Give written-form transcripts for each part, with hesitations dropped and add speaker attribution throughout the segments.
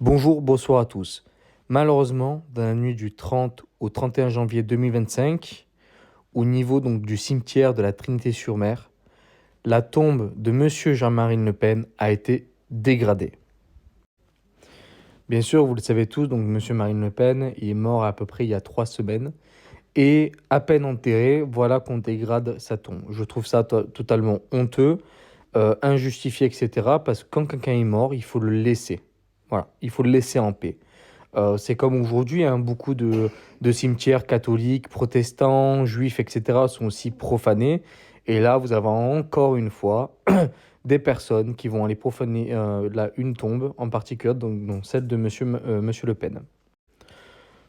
Speaker 1: Bonjour, bonsoir à tous. Malheureusement, dans la nuit du 30 au 31 janvier 2025, au niveau donc du cimetière de la Trinité-sur-Mer, la tombe de Monsieur Jean-Marie Le Pen a été dégradée. Bien sûr, vous le savez tous, donc Monsieur Marine Le Pen il est mort à peu près il y a 3 semaines. Et à peine enterré, voilà qu'on dégrade sa tombe. Je trouve ça totalement honteux, injustifié, etc. Parce que quand quelqu'un est mort, il faut le laisser. Voilà, il faut le laisser en paix. C'est comme aujourd'hui, hein, beaucoup de cimetières catholiques, protestants, juifs, etc. sont aussi profanés. Et là, vous avez encore une fois des personnes qui vont aller profaner une tombe, en particulier donc celle de Monsieur Le Pen.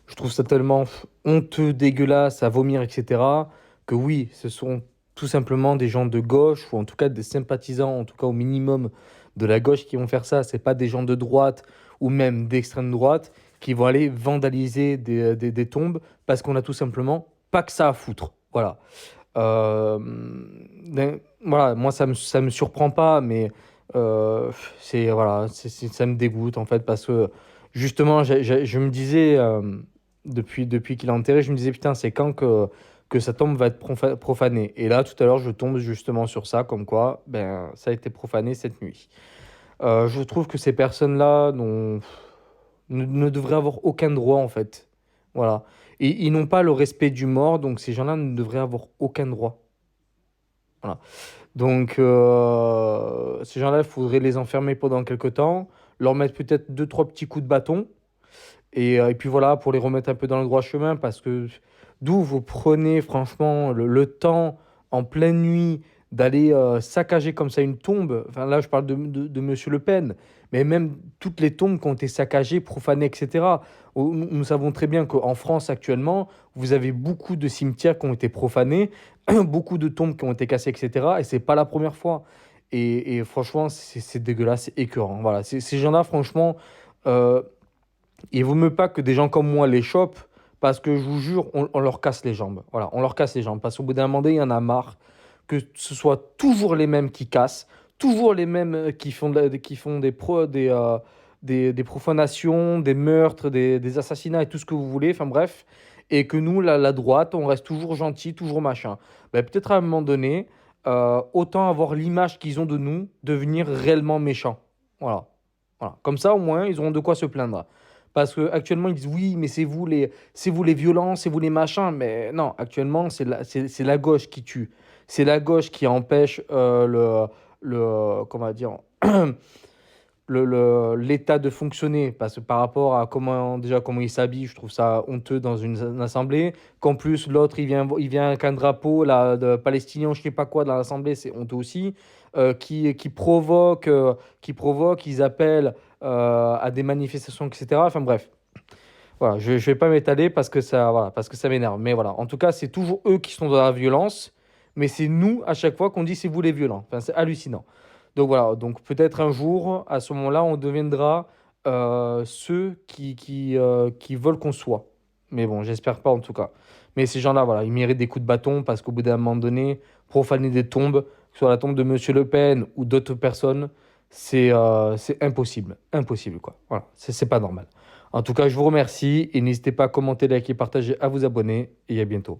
Speaker 1: Je trouve ça tellement honteux, dégueulasse, à vomir, etc., que oui, ce sont tout simplement des gens de gauche, ou en tout cas des sympathisants, en tout cas au minimum de la gauche qui vont faire ça. C'est pas des gens de droite ou même d'extrême droite qui vont aller vandaliser des tombes parce qu'on a tout simplement pas que ça à foutre. Voilà. Euh, voilà, moi ça me surprend pas, mais voilà, ça me dégoûte en fait parce que justement, je me disais depuis qu'il est enterré, je me disais putain, c'est quand que sa tombe va être profanée. Et là, tout à l'heure, je tombe justement sur ça, comme quoi, ben, ça a été profané cette nuit. Je trouve que ces personnes-là ne devraient avoir aucun droit en fait. Voilà. Et ils n'ont pas le respect du mort, donc ces gens-là ne devraient avoir aucun droit. Voilà. Donc, ces gens-là, il faudrait les enfermer pendant quelques temps, leur mettre peut-être deux, trois petits coups de bâton, et puis voilà, pour les remettre un peu dans le droit chemin, parce que d'où vous prenez franchement le temps en pleine nuit d'aller saccager comme ça une tombe. Enfin là, je parle de Monsieur Le Pen, mais même toutes les tombes qui ont été saccagées, profanées, etc. Nous savons très bien qu'en France actuellement, vous avez beaucoup de cimetières qui ont été profanés, beaucoup de tombes qui ont été cassées, etc. Et c'est pas la première fois. Et franchement, c'est dégueulasse, c'est écœurant. Voilà, ces gens-là, franchement, euh, il vaut mieux pas que des gens comme moi les chopent, parce que je vous jure, on leur casse les jambes. Voilà, on leur casse les jambes. Parce qu'au bout d'un moment, il y en a marre que ce soit toujours les mêmes qui cassent, toujours les mêmes qui font des profanations, des meurtres, des assassinats et tout ce que vous voulez. Enfin bref. Et que nous, la droite, on reste toujours gentil, toujours machin. Ben, peut-être à un moment donné, autant avoir l'image qu'ils ont de nous, devenir réellement méchants. Voilà. Voilà. Comme ça, au moins, ils auront de quoi se plaindre. Parce qu'actuellement, ils disent oui, mais c'est vous les violents, c'est vous les machins. Mais non, actuellement, c'est la gauche qui tue. C'est la gauche qui empêche comment dire, l'État de fonctionner. Parce que par rapport à comment il s'habille, je trouve ça honteux dans une assemblée. Qu'en plus, l'autre, il vient avec un drapeau là, de palestinien, je sais pas quoi, dans l'assemblée, c'est honteux aussi. Qui provoque, ils appellent à des manifestations, etc. Enfin bref, voilà, je ne vais pas m'étaler parce que ça m'énerve. Mais voilà, en tout cas, c'est toujours eux qui sont dans la violence, mais c'est nous, à chaque fois, qu'on dit c'est vous les violents. Enfin, c'est hallucinant. Donc voilà, donc peut-être un jour, à ce moment-là, on deviendra ceux qui veulent qu'on soit. Mais bon, j'espère pas en tout cas. Mais ces gens-là, voilà, ils méritent des coups de bâton parce qu'au bout d'un moment donné, profaner des tombes, que ce soit la tombe de Monsieur Le Pen ou d'autres personnes, c'est impossible. Impossible, quoi. Voilà, c'est pas normal. En tout cas, je vous remercie et n'hésitez pas à commenter, liker, partager, à vous abonner et à bientôt.